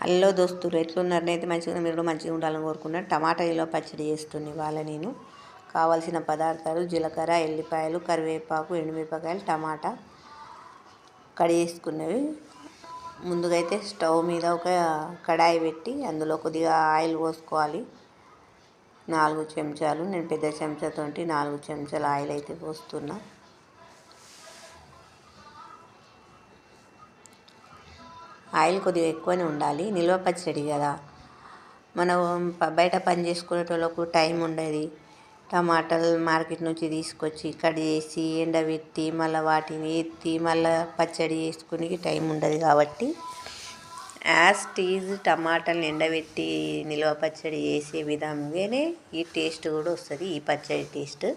Hello దోస్తులు, ఎట్లున్నారు? అయితే మంచిగా, మీరు మంచిగా ఉండాలని కోరుకున్నాను. టమాటా నిల్వ పచ్చడి చేస్తుంది ఇవాళ నేను. కావాల్సిన పదార్థాలు: జీలకర్ర, ఎల్లిపాయలు, కరివేపాకు, ఎండుమిరపకాయలు, టమాటా కడిగేసుకున్నవి. ముందుగా అయితే స్టవ్ మీద ఒక కడాయి పెట్టి అందులో కొద్దిగా ఆయిల్ పోసుకోవాలి. 4 చెంచాలు, నేను పెద్ద చెంచాతో 4 చెంచాల ఆయిల్ అయితే పోస్తున్నా. ఆయిల్ కొద్దిగా ఎక్కువనే ఉండాలి, నిల్వ పచ్చడి కదా. మనం బయట పని చేసుకునేటోళ్ళకు టైం ఉండదు. టమాటాలు మార్కెట్ నుంచి తీసుకొచ్చి కట్ చేసి ఎండబెట్టి మళ్ళీ వాటిని ఎత్తి మళ్ళీ పచ్చడి చేసుకుని టైం ఉండదు. కాబట్టి టమాటాలను ఎండబెట్టి నిల్వ పచ్చడి చేసే విధంగానే ఈ టేస్ట్ కూడా వస్తుంది. ఈ పచ్చడి టేస్ట్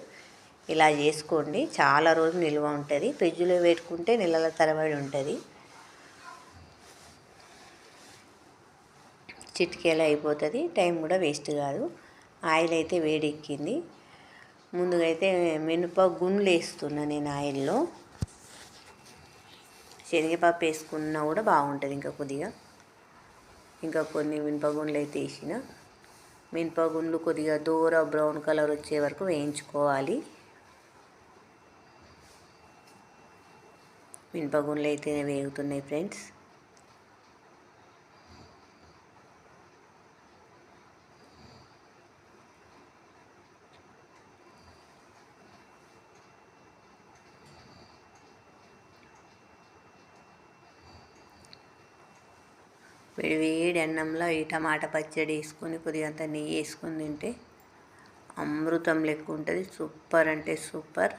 ఇలా చేసుకోండి, చాలా రోజులు నిల్వ ఉంటుంది. ఫ్రిడ్జ్లో పెట్టుకుంటే నెలల తరబడి ఉంటుంది. చిటికేలా అయిపోతుంది, టైం కూడా వేస్ట్ కాదు. ఆయిల్ అయితే వేడెక్కింది. ముందుగా అయితే మినపగుండ్లు వేస్తున్నా నేను ఆయిల్లో. శనగపప్పు వేసుకున్నా కూడా బాగుంటుంది. ఇంకా కొన్ని మినపగుండ్లు అయితే వేసిన. మినపగుండ్లు కొద్దిగా దూర బ్రౌన్ కలర్ వచ్చే వరకు వేయించుకోవాలి. మినపగుండ్లు అయితే వేగుతున్నాయి ఫ్రెండ్స్. వేడి అన్నంలో ఈ టమాటా పచ్చడి వేసుకొని కొద్దిగా అంత నెయ్యి వేసుకొని తింటే అమృతం లెక్క ఉంటుంది. సూపర్ అంటే సూపర్,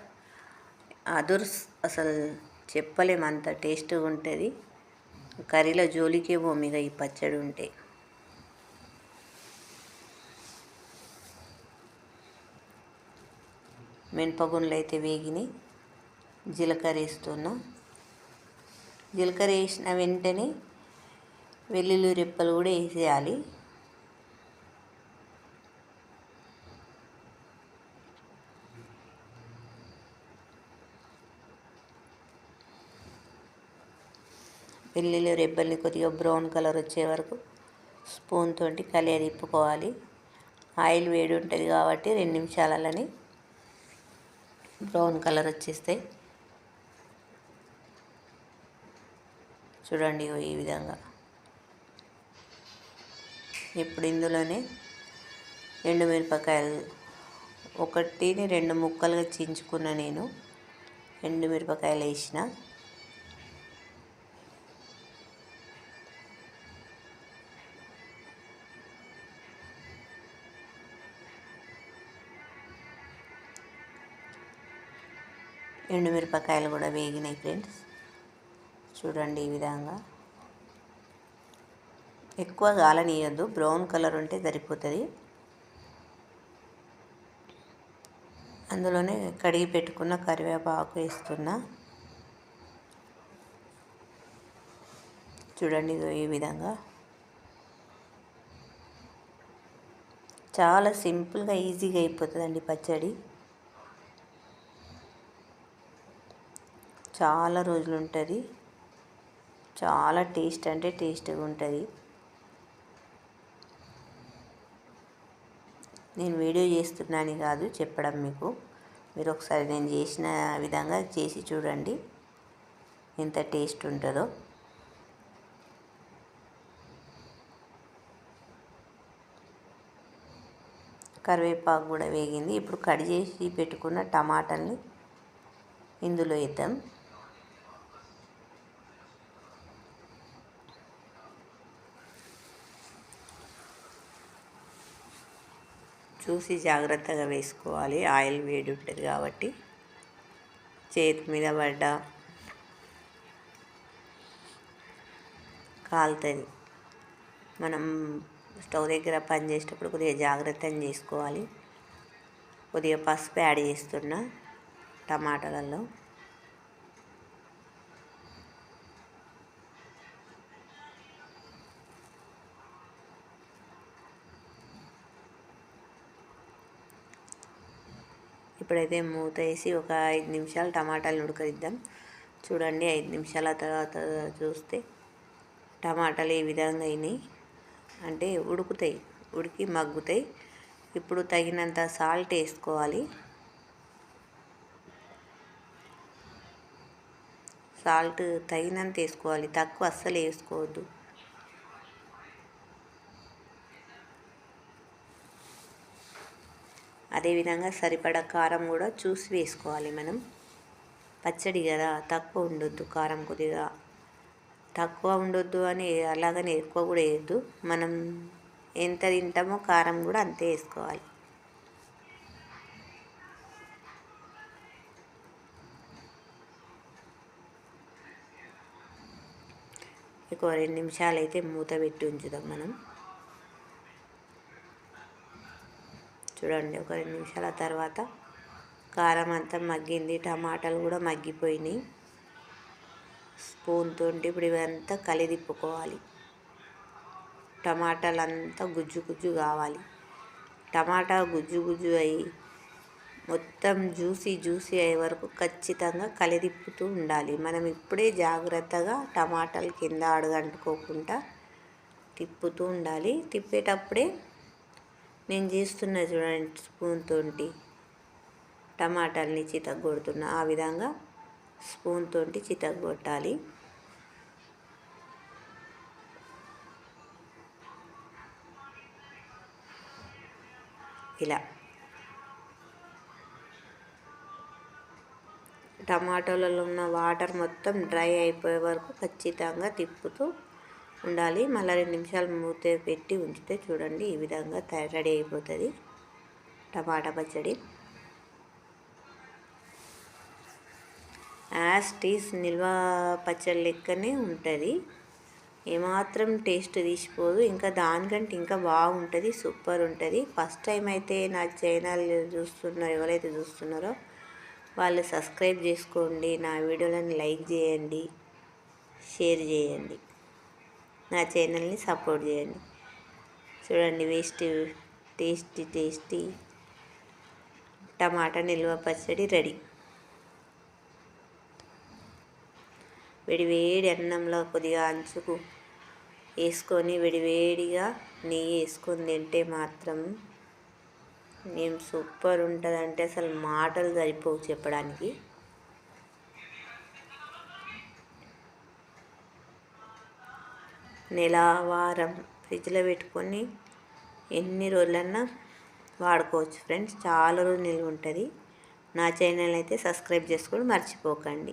అదుర్స్, అసలు చెప్పలేము, అంత టేస్ట్గా ఉంటుంది. కర్రీలో జోలికే పోమిగా ఈ పచ్చడి ఉంటే. మినపగుండ్లు అయితే వేగినాయి. జీలకర్ర వేస్తున్నా. జీలకర్ర వేసిన వెంటనే వెల్లుల్లి రెప్పలు కూడా వేసేయాలి. వెల్లుల్లి రెబ్బల్ని కొద్దిగా బ్రౌన్ కలర్ వచ్చే వరకు స్పూన్ తోటి తిప్పుకోవాలి. ఆయిల్ వేడి ఉంటుంది కాబట్టి 2 నిమిషాలలోనే బ్రౌన్ కలర్ వచ్చేస్తాయి. చూడండి ఈ విధంగా. ఇప్పుడు ఇందులోనే ఎండుమిరపకాయలు 1ని 2 ముక్కలుగా చించుకున్న నేను ఎండుమిరపకాయలు వేసిన. ఎండుమిరపకాయలు కూడా వేగినాయి ఫ్రెండ్స్. చూడండి ఈ విధంగా. ఎక్కువ గాలనీయద్దు, బ్రౌన్ కలర్ ఉంటే సరిపోతుంది. అందులోనే కడిగి పెట్టుకున్న కరివేపాకు వేస్తున్నా. చూడండి ఈ విధంగా. చాలా సింపుల్గా ఈజీగా అయిపోతుందండి పచ్చడి. చాలా రోజులు ఉంటుంది. చాలా టేస్ట్ అంటే టేస్ట్గా ఉంటుంది. నేను వీడియో చేస్తున్నాను కాదు చెప్పడం మీకు. మీరు ఒకసారి నేను చేసిన విధంగా చేసి చూడండి ఎంత టేస్ట్ ఉంటుందో. కరివేపాకు కూడా వేగింది. ఇప్పుడు కట్ చేసి పెట్టుకున్న టమాటాలని ఇందులో వేద్దాం. చూసి జాగ్రత్తగా వేసుకోవాలి, ఆయిల్ వేడి ఉంటుంది కాబట్టి. చేతి మీద పడ్డ కాలుతుంది. మనం స్టవ్ దగ్గర పని చేసేటప్పుడు కొద్దిగా జాగ్రత్తగా చేసుకోవాలి. కొద్దిగా పసుపు యాడ్ చేస్తున్నా టమాటాలలో. ఇప్పుడైతే మూత వేసి ఒక 5 నిమిషాలు టమాటాలు ఉడకనిద్దాం. చూడండి 5 నిమిషాల తర్వాత చూస్తే టమాటాలు ఈ విధంగా అయినాయి. అంటే ఉడుకుతాయి, ఉడికి మగ్గుతాయి. ఇప్పుడు తగినంత సాల్ట్ వేసుకోవాలి. సాల్ట్ తగినంత వేసుకోవాలి, తక్కువ అస్సలు వేసుకోవద్దు. అదేవిధంగా సరిపడా కారం కూడా చూసి వేసుకోవాలి. మనం పచ్చడి కదా, తక్కువ ఉండొద్దు, కారం కొద్దిగా తక్కువ ఉండొద్దు అని అలాగని ఎక్కువ కూడా వేయద్దు. మనం ఎంత తింటామో కారం కూడా అంతే వేసుకోవాలి. ఒక 2 నిమిషాలు అయితే మూత పెట్టి ఉంచుదాం మనం. చూడండి, ఒక 2 నిమిషాల తర్వాత కారం అంతా మగ్గింది, టమాటాలు కూడా మగ్గిపోయినాయి. స్పూన్తో ఇప్పుడు ఇవంతా కలిదిప్పుకోవాలి. టమాటాలు అంతా గుజ్జు గుజ్జు కావాలి. టమాటా గుజ్జు గుజ్జు అయ్యి మొత్తం జ్యూసీ అయ్యే వరకు ఖచ్చితంగా కలిదిప్పుతూ ఉండాలి. మనం ఇప్పుడే జాగ్రత్తగా టమాటాలు కింద అడుగంటుకోకుండా తిప్పుతూ ఉండాలి. తిప్పేటప్పుడే నేను చేస్తున్నా చూడండి, స్పూన్తో టమాటాలని చితగ్గొడుతున్నా. ఆ విధంగా స్పూన్తో చితగ్గొట్టాలి. ఇలా టమాటోలలో ఉన్న వాటర్ మొత్తం డ్రై అయిపోయే వరకు ఖచ్చితంగా తిప్పుతూ ఉండాలి. మళ్ళీ 2 నిమిషాలు మూత పెట్టి ఉంచితే చూడండి, ఈ విధంగా రెడీ అయిపోతుంది టమాటా పచ్చడి. యాజ్ టీస్ నిల్వ పచ్చడి లెక్కనే ఉంటుంది, ఏమాత్రం టేస్ట్ తీసిపోదు. ఇంకా దానికంటే ఇంకా బాగుంటుంది, సూపర్ ఉంటుంది. ఫస్ట్ టైం అయితే నా ఛానల్ ఎవరైతే చూస్తున్నారో వాళ్ళు సబ్స్క్రైబ్ చేసుకోండి, నా వీడియోలను లైక్ చేయండి, షేర్ చేయండి, నా ఛానల్ని సపోర్ట్ చేయండి. చూడండి, టేస్టీ టమాటా నిల్వ పచ్చడి రెడీ. వేడి అన్నంలో కొద్దిగా అంచుకు వేసుకొని వేడిగా నెయ్యి వేసుకొని తింటే మాత్రం ఏం సూపర్ ఉంటుందంటే అసలు మాటలు సరిపోవు చెప్పడానికి. నెల వారం ఫ్రిడ్జ్లో పెట్టుకొని ఎన్ని రోజులన్నా వాడుకోవచ్చు ఫ్రెండ్స్, చాలా రోజులు నిల్వ ఉంటుంది. నా ఛానల్ అయితే సబ్స్క్రైబ్ చేసుకోవడం మర్చిపోకండి.